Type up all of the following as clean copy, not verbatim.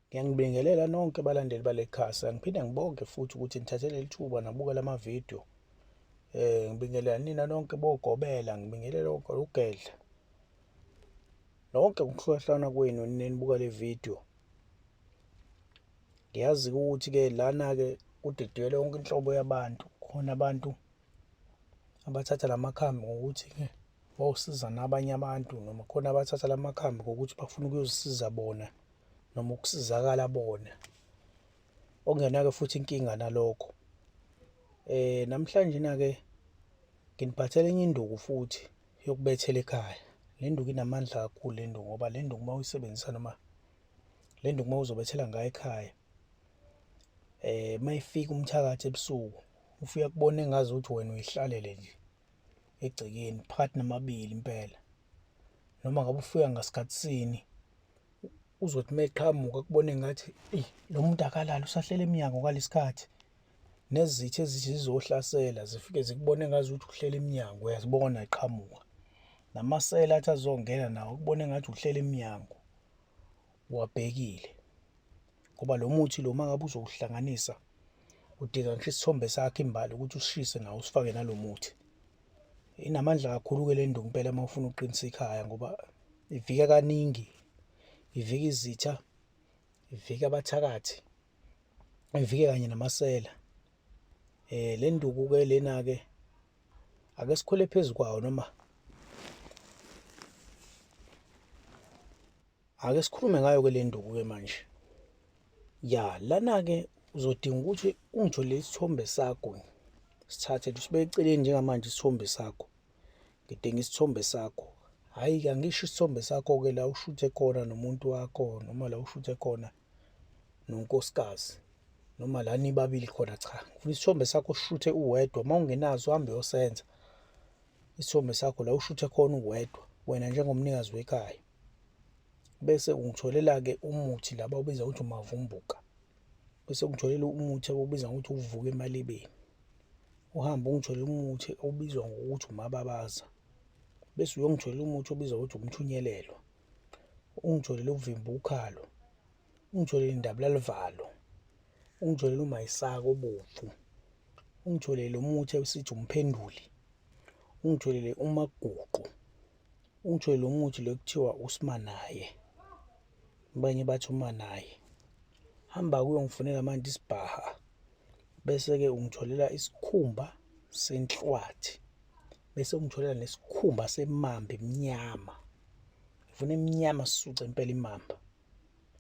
Ngiyangibingelela nonke abalandeli bale khasi. Ngiphinde ngibonge futhi ukuthi nithathele ithuba nabuka lama video. Ngibingelela nina nonke bogobela, ngibingelela ugedla. Nonke ukuhlukahlana kwenu nibuka le video. Ngiyazi ukuthi lana kudidiyelwe yonke inhlobo yabantu. Khona abantu abathatha lamakhambi ngokuthi bawusiza nabanye abantu, noma khona abathatha lamakhambi ngokuthi bafuna ukuyozisiza bona noma ukusizakala bona. Okungenake futhi inkinga nalokho. Namhlanje nginiphathele enye induku futhi yokubethela ekhaya. Le nduku inamandla kakhulu le nduku, ngoba le nduku mawuyisebenzisa noma le nduku mawuzobethela ngayo ekhaya, mayifika umthakathi ebusuku, ufika kubona engazi ukuthi wena uyihlalele nje egcekeni phakathi namabili impela. Noma ngabe ufika ngasikhathi sini, uzothi meqhamuka kubona engathi lo muntu akalala usahlele eminyango ngalesikhathi. Nezithi ezithi zizohlasela zifike zikubone engazi ukuthi uhlele eminyango, uyazibona iqhamuka. Namasela athi azongena nawo kubona engathi uhlele eminyango uwabhekile. Ngoba lo muthi lo mangabe uzowuhlanganisa udinga ngisho isithombe sakho imbali ukuthi usishise nawo usifake nalo muthi. Inamandla kakhulu-ke le nduku impela uma ufuna uqinisa ikhaya, ngoba ivika kaningi, ivika izitha, ivika abathakathi, ivike kanye namasela. Le nduku-ke lena-ke ake sikhwele phezu kwayo, noma ake sikhulume ngayo-ke le nduku-ke manje. Lana-ke uzodinga ukuthi ungitholele isithombe sakho, sithathe usibeke eceleni njengamanje isithombe sakho. Ngidinga isithombe sakho, hhayi-ke angisho isithombe sakho-ke la ushuthe khona nomuntu wakho, noma la ushuthe khona nonkosikazi, noma la nibabili khona, cha. Ngifuna isithombe sakho ushuthe uwedwa. Uma ungenazo uhambe uyosenza isithombe sakho la ushuthe khona uwedwa, wena njengomnikazi wekhaya. Bese ungitholela-ke umuthi la bawubiza ukuthi umavumbuka. Bese ungitholela umuthi abawubiza ngokuthi uvuke emalibeni. Uhambe ungitholela umuthi obizwa ngokuthi umababaza. Bese uyongitholela umuthi obizwa ngokuthi umthunyelelwa. Ungitholele uvimba ukhalo. Ungitholele indablalivalo. Ungitholele umayisaka obomvu. Ungitholele umuthi esithi umphenduli. Ungitholele umaguqu. Ungitholele umuthi lo kuthiwa usimanaye, abanye bathi umanaye. Hamba uyongifunela manje isibhaha. Bese-ke ungitholela isikhumba senhlwathi. Bese ungitholela nesikhumba semamba emnyama. Ngifuna emnyama sisuce impela imamba.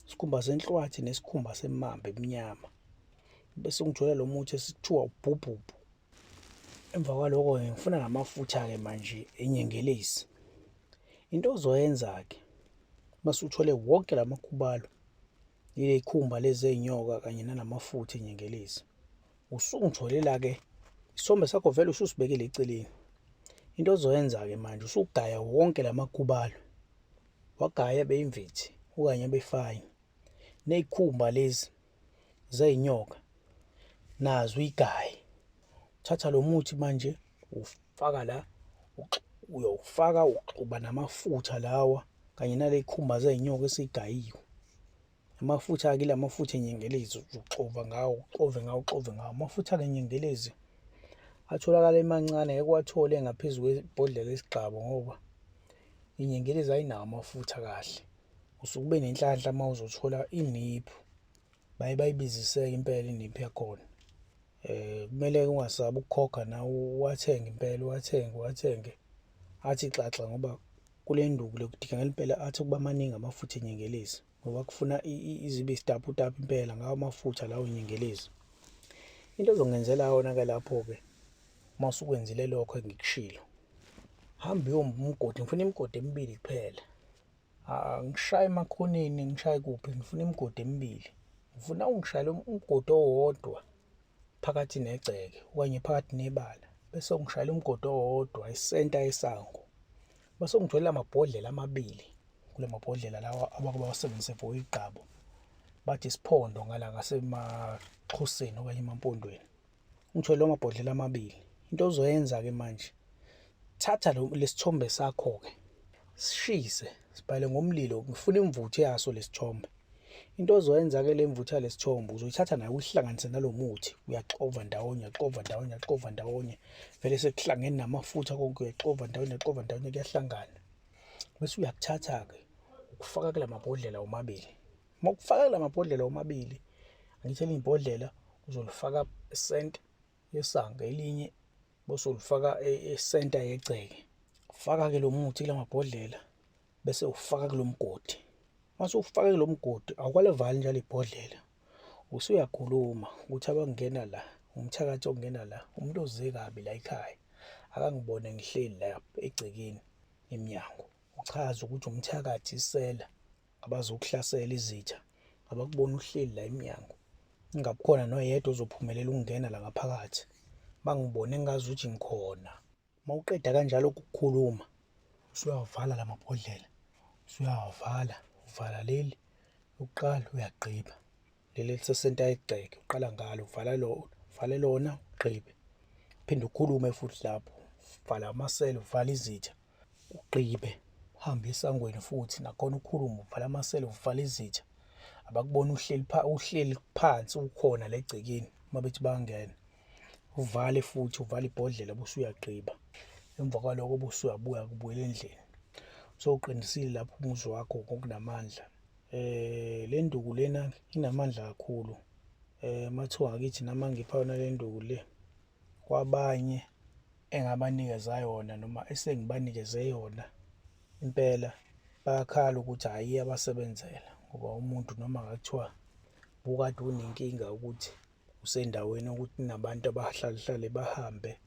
Isikhumba senhlwathi nesikhumba semamba emnyama. Bese ungitholela lo muthi esithiwa ubhubhubhu. Emva kwaloko ngifuna namafutha-ke manje enyengelezi. Into ozoyenza-ke mase uthole wonke lamakhubalo, yikhumba lezi ey'nyoka kanye nanamafutha enyengelezi, usungitholela-ke isithombe sakho vele ususibekele eceleni. Into ozoyenza-ke manje usugaya wonke lamakhubalo, wagaya beyimvithi okanye befine, ney'khumba lezi zey'nyoka nazo uy'gaye. Uthatha lo muthi manje ufaka la, uyawufaka uxuba namafutha lawa kanye naley'khumba zey'nyoka esey'gayiwe. Amafutha-ke ila mafutha enyengelezi uxova ngawo, uxove ngawo, uxove ngawo. Amafutha-ke enyengelezi atholakala emancane, ngeke uwathole ngaphezu kwebhodlela lesigxabu, ngoba inyengelezi ayinawo amafutha kahle. Usuke ube nenhlanhla uma uzothola iniphu, bayibizise-ke impela iniphu yakhona. Kumele-ke ungasabi ukukhokha nawe, uwathenge impela, uwathenge athi xaxa, ngoba kule nduku le kudingakala impela athi ukuba maningi amafutha enyengelezi, ngoba kufuna izibe isitaputapu impela ngawo amafutha lawo enyengelezi. Into ozongenzela yona-ke lapho-ke uma usukwenzile lokho engikushilo, hamba uyomba umgodi. Ngifuna imigodi emibili kuphela, angishaye emakhoneni, ngishaye kuphi, ngifuna imigodi emibili. Ngifuna ungishayele umgodi owodwa phakathi negceke okanye phakathi nebala, bese ungishayela umgodi owodwa isenta yesango. Bese ungitholela amabhodlela amabili, kule mabhodlela lawa abake bawasebenzise for igqabo, bathi isiphondo ngala ngasemaXhoseni okanye emampondweni. Ungitholela amabhodlela amabili. Into ozoyenza-ke manje, thatha lesithombe sakho-ke, sishise, sibhale ngomlilo. Ngifuna imvuthu yaso lesithombe. Into ozoyenza-ke le mvutho yalesithombe uzoyithatha nayo uyihlanganise nalo muthi, uyaxova ndawonye, uyaxova ndawonye, uyaxova ndawonye, vele sekuhlangene namafutha konke, uyaxova ndawonye, uyaxova ndawonye, kuyahlangana. Bese uyakuthatha-ke ukufaka kula mabhodlela omabili. Uma ukufaka kula mabhodlela omabili, angithi elinye ibhodlela uzolifaka esenta yesanga, elinye bese ulifaka esenta yegceke. Ufaka-ke lo muthi kula mabhodlela bese ufaka kulo mgodi. Mase ufake kulo mgodi, awukalivali njalo ibhodlela, usuyakhuluma ukuthi abangena la, umthakathi ongena la, umuntu oze kabi la ekhaya akangibone ngihleli la egcekeni emnyango. Uchaze ukuthi umthakathi, isela, abazokuhlasela izitha, abakubona uhleli la emnyango. Ingabi khona noyedwa ozophumelela ukungena la ngaphakathi. Bangibone engazi ukuthi ngikhona. Mawuqeda kanjalo ukukhuluma, usuyavala la mabhodlela, usuyavala, uvala leli uqala uyagqiba. Leli elisesenta yegceke uqala ngalo, uvale lona ugqibe. Phinde ukhulume futhi lapho, vala amasela, uvala izitha, ugqibe. Uhambe esangweni futhi nakhona ukhulume, uvala amasela, uvala izitha. Abakubona uhleli phansi ukhona la egcekeni uma bethi bayangena. Uvale futhi, uvale ibhodlela bese uyagqiba. Emva kwaloko bese uyabuya kubuyela endlini. Sowuqinisile lapho umuzi wakho ngokunamandla. Le nduku lena inamandla kakhulu. Mathiwa ngakithi nami ngipha yona le nduku le kwabanye engabanikeza yona noma esengibanikeze yona, impela bayakhala ukuthi hhayi iyabasebenzela, ngoba umuntu noma ngathiwa bukade unenkinga ukuthi usendaweni ukuthi nabantu abahlale bahambe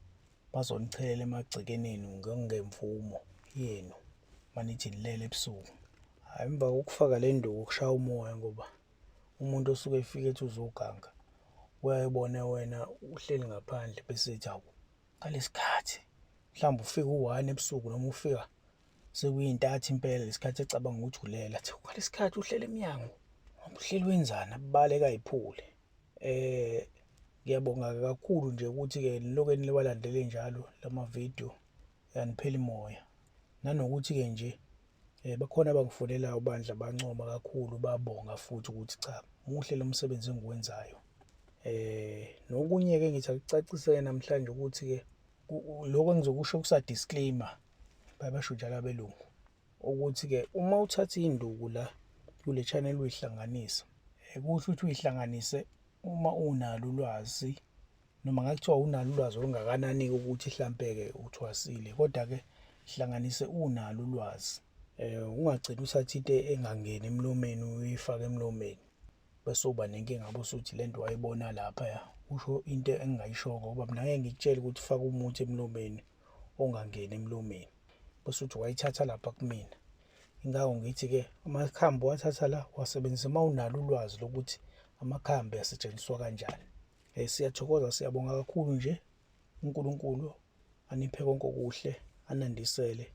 bazonichelela emagcekeni enu ngemvumo yenu manithi nilele ebusuku. Hhayi, emva kokufaka le nduku kushaya umoya, ngoba umuntu osuke efika ethi uzoganga uyayibona wena uhleli ngaphandle bese ethi hawu, ngalesikhathi mhlawumbe ufika u-1 ebusuku noma ufika sekuyintathu impela lesikhathi ecabanga ukuthi ulela, athi ngalesikhathi uhleli emnyango, uhleli wenzani, abaleka ayiphule. Ngiyabonga kakhulu nje ukuthi-ke nilokhu niwalandele njalo lamavidiyo, yaniphela imoya. Nanokuthi-ke nje bakhona abangifonelayo bandla bancoma kakhulu, babonga futhi ukuthi cha, muhle lo msebenzi engiwenzayo. Nokunye-ke ngithi akucacise-ke namhlanje ukuthi-ke lokho engizokusho kusa-disclaimer, bayabasho njalo abelungu, ukuthi-ke uma uthatha iy'nduku la kule channel uyihlanganisa, kusho ukuthi uyihlanganise uma unalo ulwazi, noma ngakuthiwa unalo ulwazi olungakanani-ke ukuthi mhlampe-ke uthwasile, kodwa-ke hlanganise unalo ulwazi. Ungagcini uthatha into engangeni emlomeni uyifake emlomeni bese uba nenkinga bese uthi le nto wayibona laphaya. Kusho into engingayishoko, ngoba mina ngeke ngikutshele ukuthi ufake umuthi emlomeni ongangeni emlomeni bese uthi wayithatha lapha kumina. Ingakho ngithi-ke amakhambi wathatha la wasebenzisa uma unalo ulwazi lokuthi amakhambi asetshenziswa kanjani. Siyathokoza, siyabonga kakhulu nje. uNkulunkulu aniphe konke okuhle, anandisele.